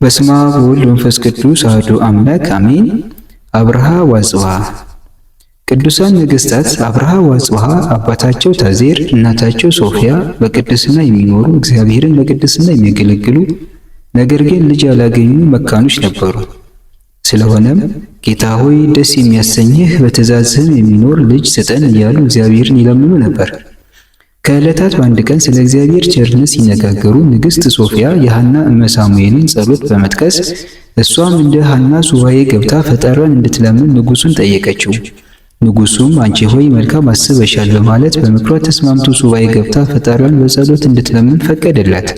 በስመ አብ ወወልድ ወመንፈስ ቅዱስ አሐዱ አምላክ አሜን። አብርሃ ወአጽብሃ። ቅዱሳን ነገሥታት አብርሃ ወአጽብሃ አባታቸው ታዜር እናታቸው ሶፊያ በቅድስና የሚኖሩ እግዚአብሔርን በቅድስና የሚያገለግሉ ነገር ግን ልጅ ያላገኙ መካኖች ነበሩ። ስለሆነም ጌታ ሆይ ደስ የሚያሰኝህ በትእዛዝህም የሚኖር ልጅ ስጠን እያሉ እግዚአብሔርን ይለምኑ ነበር። ከዕለታት በአንድ ቀን ስለ እግዚአብሔር ቸርነት ሲነጋገሩ ንግሥት ሶፊያ የሐና እመ ሳሙኤልን ጸሎት በመጥቀስ እሷም እንደ ሐና ሱባኤ ገብታ ፈጣሪዋን እንድትለምን ንጉሡን ጠየቀችው። ንጉሡም አንቺ ሆይ መልካም አስበሻል በማለት በምክሯ ተስማምቶ ሱባኤ ገብታ ፈጣሪዋን በጸሎት እንድትለምን ፈቀደላት።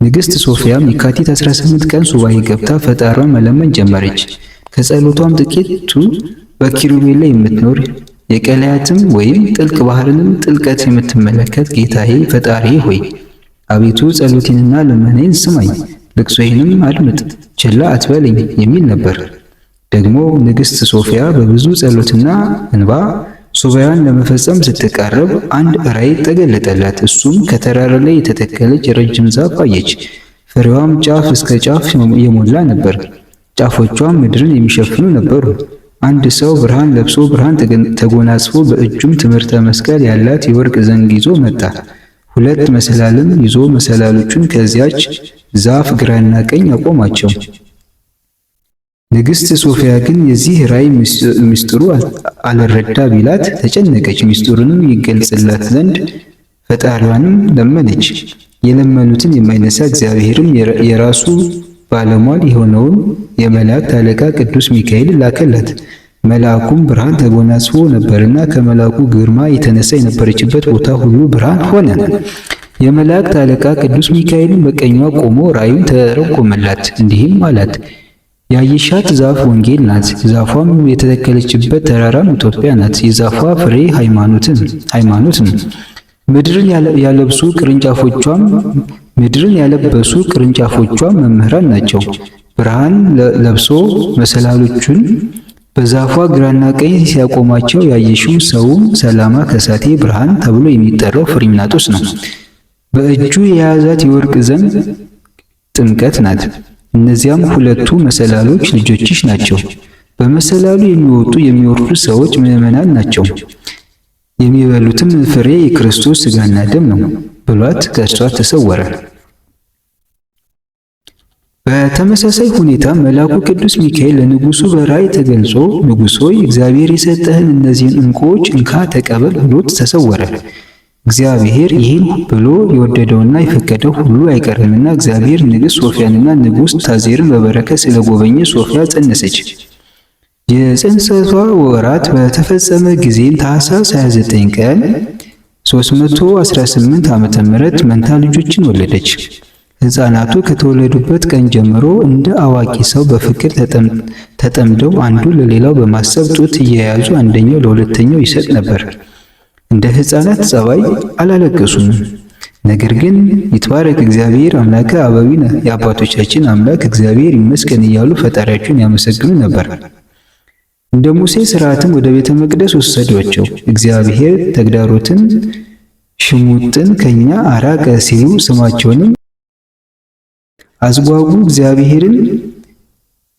ንግሥት ሶፊያም የካቲት 18 ቀን ሱባኤ ገብታ ፈጣሪዋን መለመን ጀመረች። ከጸሎቷም ጥቂቱ በኪሩቤል ላይ የምትኖር የቀላያትም ወይም ጥልቅ ባህርንም ጥልቀት የምትመለከት ጌታዬ ፈጣሪ ሆይ አቤቱ ጸሎቴንና ልመናዬን ስማኝ፣ ልቅሶዬንም አድምጥ፣ ችላ አትበለኝ የሚል ነበር። ደግሞ ንግሥት ሶፊያ በብዙ ጸሎትና እንባ ሱባኤዋን ለመፈጸም ስትቃረብ አንድ ራእይ ተገለጠላት። እሱም ከተራራ ላይ የተተከለች ረጅም ዛፍ አየች። ፍሬዋም ጫፍ እስከ ጫፍ የሞላ ነበር። ጫፎቿም ምድርን የሚሸፍኑ ነበሩ። አንድ ሰው ብርሃን ለብሶ ብርሃን ተጎናጽፎ በእጁም ትምህርተ መስቀል ያላት የወርቅ ዘንግ ይዞ መጣ። ሁለት መሰላልም ይዞ መሰላሎቹን ከዚያች ዛፍ ግራና ቀኝ አቆማቸው። ንግሥት ሶፊያ ግን የዚህ ራእይ ምስጢሩ አልረዳ ቢላት ተጨነቀች። ምስጢሩንም ይገልጽላት ዘንድ ፈጣሪዋንም ለመነች። የለመኑትን የማይነሳ እግዚአብሔርም የራሱ ባለሟል የሆነውን የመላእክት አለቃ ቅዱስ ሚካኤል ላከላት። መልአኩም ብርሃን ተጎናጽፎ ነበርና ከመልአኩ ግርማ የተነሳ የነበረችበት ቦታ ሁሉ ብርሃን ሆነ። የመላእክት አለቃ ቅዱስ ሚካኤልን በቀኟ ቆሞ ራእዩን ተረጎመላት፣ እንዲህም አላት። ያየሻት ዛፍ ወንጌል ናት። ዛፏም የተተከለችበት ተራራም ኢትዮጵያ ናት። የዛፏ ፍሬ ሃይማኖት ነው። ምድርን ያለበሱ ቅርንጫፎቿም መምህራን ናቸው። ብርሃን ለብሶ መሰላሎቹን በዛፏ ግራና ቀኝ ሲያቆማቸው ያየሽው ሰውም ሰላማ ከሳቴ ብርሃን ተብሎ የሚጠራው ፍሬምናጦስ ነው። በእጁ የያዛት የወርቅ ዘንግ ጥምቀት ናት። እነዚያም ሁለቱ መሰላሎች ልጆችሽ ናቸው። በመሰላሉ የሚወጡ የሚወርዱ ሰዎች ምዕመናን ናቸው። የሚበሉትም ፍሬ የክርስቶስ ሥጋና ደም ነው ብሏት ከእርሷ ተሰወረ። በተመሳሳይ ሁኔታ መልአኩ ቅዱስ ሚካኤል ለንጉሡ በራእይ ተገልጾ ንጉሥ ሆይ እግዚአብሔር የሰጠህን እነዚህን ዕንቁዎች እንካ ተቀበል ብሎት ተሰወረ። እግዚአብሔር ይህን ብሎ የወደደውና የፈቀደው ሁሉ አይቀርምና እግዚአብሔር ንግሥት ሶፊያንና ንጉሥ ታዜርን በበረከት ስለጎበኘ ሶፊያ ጸነሰች። የጽንሰቷ ወራት በተፈጸመ ጊዜም ታኅሳስ 29 ቀን 318 ዓመተ ምህረት መንታ ልጆችን ወለደች። ሕፃናቱ ከተወለዱበት ቀን ጀምሮ እንደ አዋቂ ሰው በፍቅር ተጠምደው አንዱ ለሌላው በማሰብ ጡት እየያዙ አንደኛው ለሁለተኛው ይሰጥ ነበር። እንደ ሕፃናት ጸባይ አላለቀሱም። ነገር ግን ይትባረክ እግዚአብሔር አምላከ አበዊነ የአባቶቻችን አምላክ እግዚአብሔር ይመስገን እያሉ ፈጣሪያቸውን ያመሰግኑ ነበር። እንደ ሙሴ ሥርዓትም ወደ ቤተ መቅደስ ወሰዷቸው። እግዚአብሔር ተግዳሮትን ሽሙጥን ከኛ አራቀ ሲሉ ስማቸውንም አዝጓጉ። እግዚአብሔርን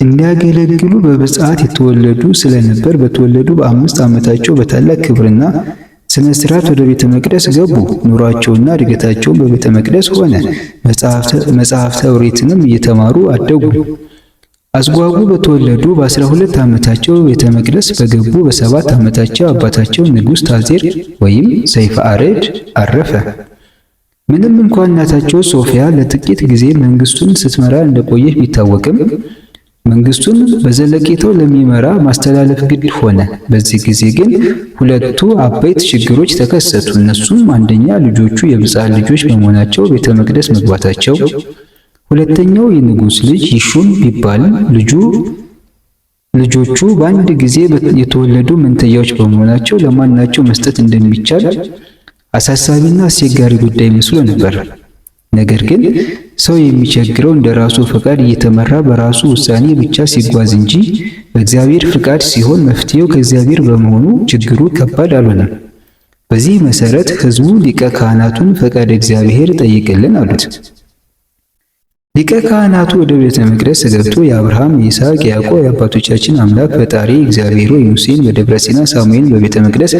እንዲያገለግሉ በብፅዓት የተወለዱ ስለነበር በተወለዱ በ5 ዓመታቸው በታላቅ ክብርና ስነ ሥርዓት ወደ ቤተ መቅደስ ገቡ። ኑሯቸውና እድገታቸውን በቤተ መቅደስ ሆነ። መጽሐፍተ ኦሪትንም እየተማሩ አደጉ። አዝጓጉ በተወለዱ በ12 ዓመታቸው ቤተ መቅደስ በገቡ በ7 ዓመታቸው አባታቸው ንጉሥ ታዜር ወይም ሰይፈ አርዕድ አረፈ። ምንም እንኳን እናታቸው ሶፊያ ለጥቂት ጊዜ መንግስቱን ስትመራ እንደቆየች ቢታወቅም መንግስቱን በዘለቄታው ለሚመራ ማስተላለፍ ግድ ሆነ። በዚህ ጊዜ ግን ሁለቱ አበይት ችግሮች ተከሰቱ። እነሱም አንደኛ ልጆቹ የብፅዓት ልጆች በመሆናቸው ቤተ መቅደስ መግባታቸው፣ ሁለተኛው የንጉሥ ልጅ ይሹም ቢባልም ልጆቹ በአንድ ጊዜ የተወለዱ መንትያዎች በመሆናቸው ለማናቸው መስጠት እንደሚቻል አሳሳቢና አስቸጋሪ ጉዳይ መስሎ ነበር። ነገር ግን ሰው የሚቸግረው እንደራሱ ፈቃድ እየተመራ በራሱ ውሳኔ ብቻ ሲጓዝ እንጂ በእግዚአብሔር ፍቃድ ሲሆን መፍትሄው ከእግዚአብሔር በመሆኑ ችግሩ ከባድ አልሆነም። በዚህ መሰረት ሕዝቡ ሊቀ ካህናቱን ፈቃድ እግዚአብሔር ጠይቅልን አሉት። ሊቀ ካህናቱ ወደ ቤተ መቅደስ ገብቶ የአብርሃም የይስሐቅ የያዕቆብ የአባቶቻችን አምላክ ፈጣሪ እግዚአብሔር ሆይ ሙሴን በደብረ ሲና ሳሙኤልን በቤተ መቅደስ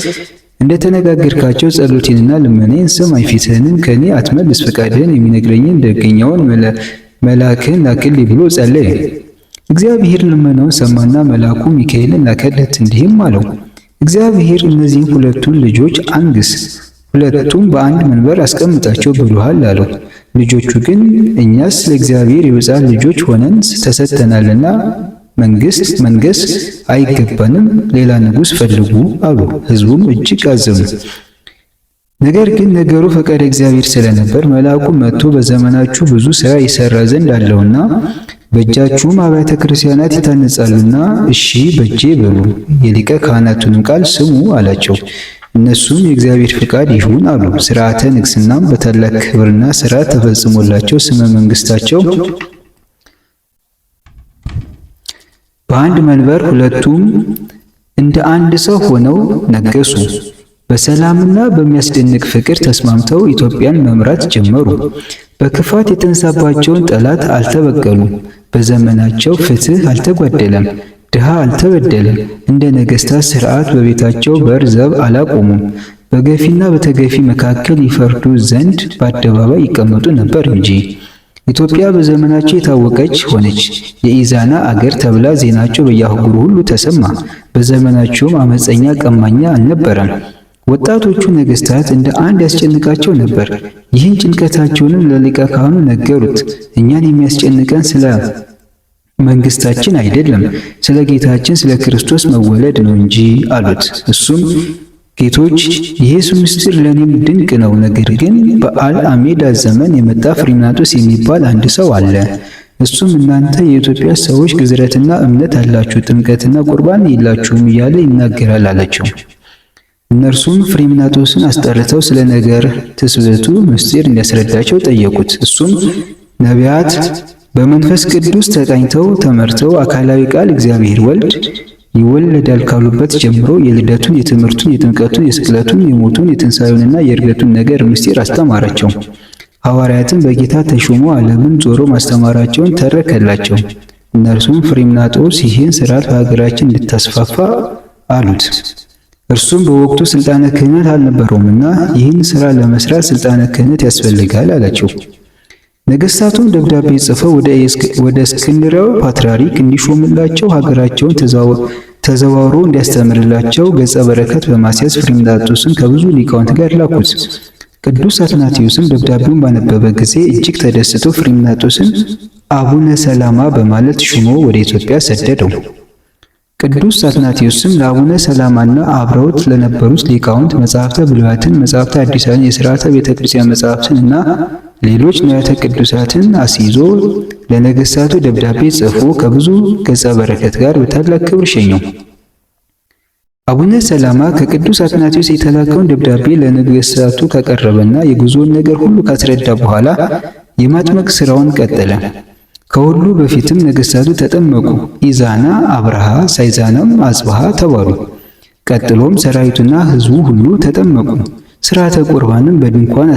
እንደተነጋገርካቸው ጸሎቴንና ልመናዬን ስማኝ፣ ፊትህንም ከኔ አትመልስ፣ ፈቃድህን የሚነግረኝን ደገኛውን መልአክህን ላክልኝ ብሎ ጸለየ። እግዚአብሔር ልመናውን ሰማና መልአኩ ሚካኤልን ላከለት፣ እንዲህም አለው፣ እግዚአብሔር እነዚህን ሁለቱን ልጆች አንግስ፣ ሁለቱም በአንድ መንበር አስቀምጣቸው ብሎሃል አለው። ልጆቹ ግን እኛስ ለእግዚአብሔር የሕፃን ልጆች ሆነን ተሰጥተናልና መንገስ አይገባንም፣ ሌላ ንጉሥ ፈልጉ አሉ። ሕዝቡም እጅግ አዘኑ። ነገር ግን ነገሩ ፈቃደ እግዚአብሔር ስለነበር መልአኩ መጥቶ በዘመናችሁ ብዙ ሥራ ይሠራ ዘንድ አለውና በእጃችሁም አብያተ ክርስቲያናት ይታነጻሉና እሺ በጄ በሉ፣ የሊቀ ካህናቱንም ቃል ስሙ አላቸው። እነሱም የእግዚአብሔር ፍቃድ ይሁን አሉ። ሥርዓተ ንግሥናም በታላቅ ክብርና ሥርዓት ተፈጽሞላቸው ስመ መንግሥታቸው በአንድ መንበር ሁለቱም እንደ አንድ ሰው ሆነው ነገሱ። በሰላምና በሚያስደንቅ ፍቅር ተስማምተው ኢትዮጵያን መምራት ጀመሩ። በክፋት የተነሳባቸውን ጠላት አልተበቀሉም። በዘመናቸው ፍትህ አልተጓደለም፣ ድሃ አልተበደለም። እንደ ነገሥታት ሥርዓት በቤታቸው በር ዘብ አላቆሙም። በገፊና በተገፊ መካከል ይፈርዱ ዘንድ በአደባባይ ይቀመጡ ነበር እንጂ። ኢትዮጵያ በዘመናቸው የታወቀች ሆነች። የኢዛና አገር ተብላ ዜናቸው በየአህጉሩ ሁሉ ተሰማ። በዘመናቸውም አመፀኛ ቀማኛ አልነበረም። ወጣቶቹ ነገሥታት እንደ አንድ ያስጨንቃቸው ነበር። ይህን ጭንቀታቸውንም ለሊቀ ካህኑ ነገሩት። እኛን የሚያስጨንቀን ስለ መንግስታችን አይደለም፣ ስለ ጌታችን ስለ ክርስቶስ መወለድ ነው እንጂ አሉት። እሱም ጌቶች፣ ይሄስ ምስጢር ለእኔም ድንቅ ነው። ነገር ግን በአል አሜዳ ዘመን የመጣ ፍሪምናጦስ የሚባል አንድ ሰው አለ። እሱም እናንተ የኢትዮጵያ ሰዎች ግዝረትና እምነት አላችሁ፣ ጥምቀትና ቁርባን የላችሁም እያለ ይናገራል አላቸው። እነርሱም ፍሪምናጦስን አስጠርተው ስለ ነገር ትስብእቱ ምስጢር እንዲያስረዳቸው ጠየቁት። እሱም ነቢያት በመንፈስ ቅዱስ ተቃኝተው ተመርተው አካላዊ ቃል እግዚአብሔር ወልድ ይወለዳል ካሉበት ጀምሮ የልደቱን፣ የትምህርቱን፣ የጥምቀቱን፣ የስቅለቱን፣ የሞቱን፣ የትንሣኤውንና የእርገቱን ነገር ምስጢር አስተማራቸው። ሐዋርያትን በጌታ ተሾሞ ዓለምን ዞሮ ማስተማራቸውን ተረከላቸው። እነርሱም ፍሪምናጦስ ይህን ሥርዓት በሀገራችን እንድታስፋፋ አሉት። እርሱም በወቅቱ ሥልጣነ ክህነት አልነበረውምና ይህን ሥራ ለመስራት ሥልጣነ ክህነት ያስፈልጋል አላቸው። ነገሥታቱም ደብዳቤ ጽፈው ወደ እስክንድርያው ፓትርያርክ እንዲሾምላቸው ሀገራቸውን ተዘዋውሮ እንዲያስተምርላቸው ገጸ በረከት በማስያዝ ፍሪምናጦስን ከብዙ ሊቃውንት ጋር ላኩት። ቅዱስ አትናቴዎስም ደብዳቤውን ባነበበ ጊዜ እጅግ ተደስቶ ፍሪምናጦስን አቡነ ሰላማ በማለት ሹሞ ወደ ኢትዮጵያ ሰደደው። ቅዱስ አትናቴዎስም ለአቡነ ሰላማና አብረውት ለነበሩት ሊቃውንት መጻሕፍተ ብሉያትን፣ መጻሕፍተ አዲሳትን፣ የሥርዓተ ቤተ ክርስቲያን መጻሕፍትን እና ሌሎች ንዋያተ ቅዱሳትን አስይዞ ለነገሥታቱ ደብዳቤ ጽፎ ከብዙ ገጸ በረከት ጋር በታላቅ ክብር ሸኘው። አቡነ ሰላማ ከቅዱስ አትናቴዎስ የተላከውን ደብዳቤ ለነገሥታቱ ካቀረበና የጉዞውን ነገር ሁሉ ካስረዳ በኋላ የማጥመቅ ሥራውን ቀጠለ። ከሁሉ በፊትም ነገሥታቱ ተጠመቁ። ኢዛና፣ አብርሃ፣ ሳይዛናም አጽብሃ ተባሉ። ቀጥሎም ሰራዊቱና ሕዝቡ ሁሉ ተጠመቁ። ሥርዓተ ቁርባንም በድንኳን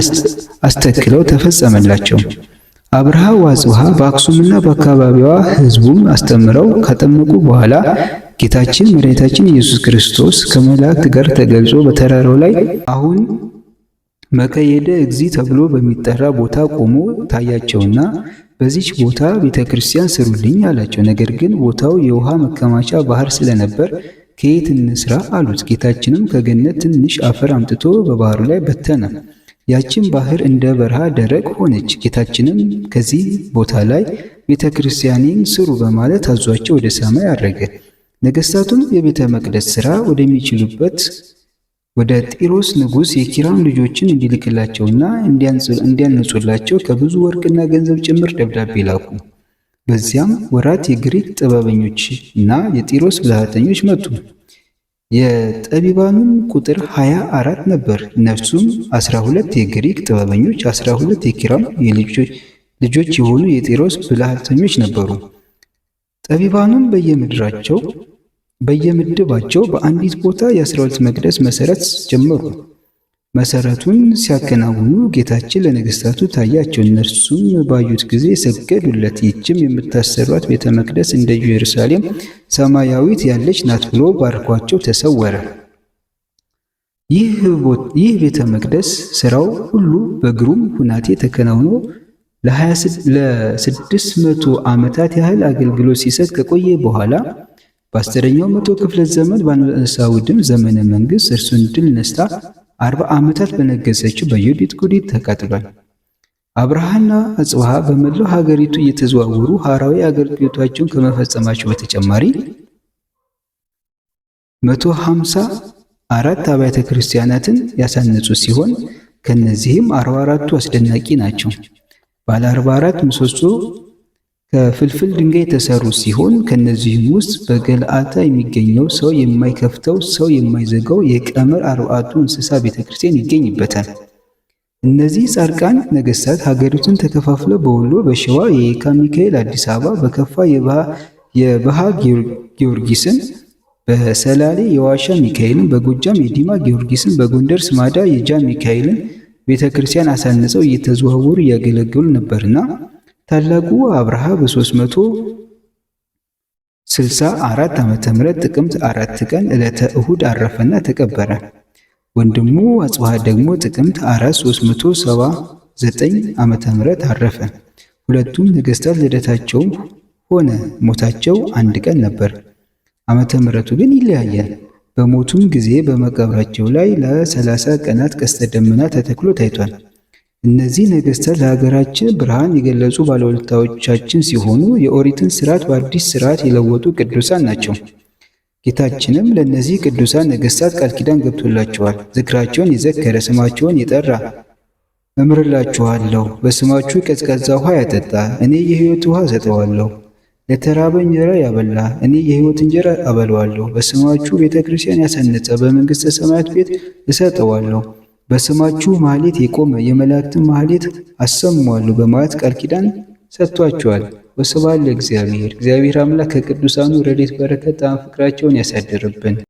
አስተክለው ተፈጸመላቸው። አብርሃ ወአጽብሃ በአክሱምና በአካባቢዋ ሕዝቡን አስተምረው ካጠመቁ በኋላ ጌታችን መድኃኒታችን ኢየሱስ ክርስቶስ ከመላእክት ጋር ተገልጾ በተራራው ላይ አሁን መከየደ እግዚእ ተብሎ በሚጠራ ቦታ ቆሞ ታያቸውና በዚች ቦታ ቤተ ክርስቲያን ስሩልኝ አላቸው። ነገር ግን ቦታው የውሃ መከማቻ ባህር ስለነበር ከየት እንስራ አሉት። ጌታችንም ከገነት ትንሽ አፈር አምጥቶ በባህሩ ላይ በተነ። ያችን ባህር እንደ በረሃ ደረቅ ሆነች። ጌታችንም ከዚህ ቦታ ላይ ቤተ ክርስቲያኔን ስሩ በማለት አዟቸው ወደ ሰማይ አረገ። ነገሥታቱም የቤተ መቅደስ ሥራ ወደሚችሉበት ወደ ጢሮስ ንጉሥ የኪራም ልጆችን እንዲልክላቸውና እንዲያንጹላቸው ከብዙ ወርቅና ገንዘብ ጭምር ደብዳቤ ላኩ። በዚያም ወራት የግሪክ ጥበበኞች እና የጢሮስ ብልሃተኞች መጡ። የጠቢባኑም ቁጥር 24 ነበር። እነርሱም 12 የግሪክ ጥበበኞች፣ 12 የኪራም ልጆች የሆኑ የጢሮስ ብልሃተኞች ነበሩ። ጠቢባኑም በየምድባቸው በአንዲት ቦታ የ12 መቅደስ መሠረት ጀመሩ። መሰረቱን ሲያከናውኑ ጌታችን ለነገሥታቱ ታያቸው። እነርሱም ባዩት ጊዜ ሰገዱለት። ይህችም የምታሰሯት ቤተ መቅደስ እንደ ኢየሩሳሌም ሰማያዊት ያለች ናት ብሎ ባርኳቸው ተሰወረ። ይህ ቤተ መቅደስ ሥራው ሁሉ በግሩም ሁናቴ ተከናውኖ ለ600 ዓመታት ያህል አገልግሎት ሲሰጥ ከቆየ በኋላ በ10ኛው መቶ ክፍለ ዘመን በአንበሳውድም ዘመነ መንግሥት እርሱን ድል ነስታ 40 ዓመታት በነገሰችው በዮዲት ጉዲት ተቃጥሏል። አብርሃና አጽብሃ በመላው ሀገሪቱ እየተዘዋወሩ ሐዋርያዊ አገልግሎታቸውን ከመፈጸማቸው በተጨማሪ 154 አብያተ ክርስቲያናትን ያሳነጹ ሲሆን ከነዚህም 44ቱ አስደናቂ ናቸው። ባለ 44 ምሰሶ ከፍልፍል ድንጋይ የተሰሩ ሲሆን ከነዚህም ውስጥ በገለአታ የሚገኘው ሰው የማይከፍተው ሰው የማይዘጋው የቀመር 40ቱ እንስሳ ቤተክርስቲያን ይገኝበታል። እነዚህ ጻድቃን ነገሥታት ሀገሪቱን ተከፋፍለው በወሎ በሸዋ የየካ ሚካኤል፣ አዲስ አበባ በከፋ የበሃ ጊዮርጊስን፣ በሰላሌ የዋሻ ሚካኤልን፣ በጎጃም የዲማ ጊዮርጊስን፣ በጎንደር ስማዳ የጃ ሚካኤልን ቤተክርስቲያን አሳንጸው እየተዘዋወሩ እያገለገሉ ነበርና ታላቁ አብርሃ በ364 ዓመተ ምህረት ጥቅምት 4 ቀን ዕለተ እሁድ አረፈና ተቀበረ። ወንድሙ አጽብሃ ደግሞ ጥቅምት 4 379 ዓመተ ምህረት አረፈ። ሁለቱም ነገሥታት ልደታቸውም ሆነ ሞታቸው አንድ ቀን ነበር። ዓመተ ምህረቱ ግን ይለያያል። በሞቱም ጊዜ በመቃብራቸው ላይ ለ30 ቀናት ቀስተ ደመና ተተክሎ ታይቷል። እነዚህ ነገሥታት ለሀገራችን ብርሃን የገለጹ ባለውለታዎቻችን ሲሆኑ የኦሪትን ሥርዓት በአዲስ ሥርዓት የለወጡ ቅዱሳን ናቸው። ጌታችንም ለእነዚህ ቅዱሳን ነገሥታት ቃል ኪዳን ገብቶላቸዋል። ዝክራቸውን የዘከረ ስማቸውን የጠራ እምርላችኋለሁ፣ በስማችሁ ቀዝቃዛ ውሃ ያጠጣ እኔ የሕይወት ውሃ እሰጠዋለሁ፣ ለተራበ እንጀራ ያበላ እኔ የሕይወት እንጀራ አበለዋለሁ፣ በስማችሁ ቤተ ክርስቲያን ያሳነጸ በመንግሥተ ሰማያት ቤት እሰጠዋለሁ፣ በስማችሁ ማህሌት የቆመ የመላእክትን ማህሌት አሰማዋለሁ በማለት ቃል ኪዳን ሰጥቷቸዋል። ወስብሐት ለእግዚአብሔር። እግዚአብሔር አምላክ ከቅዱሳኑ ረድኤት በረከት ጣዕመ ፍቅራቸውን ያሳድርብን።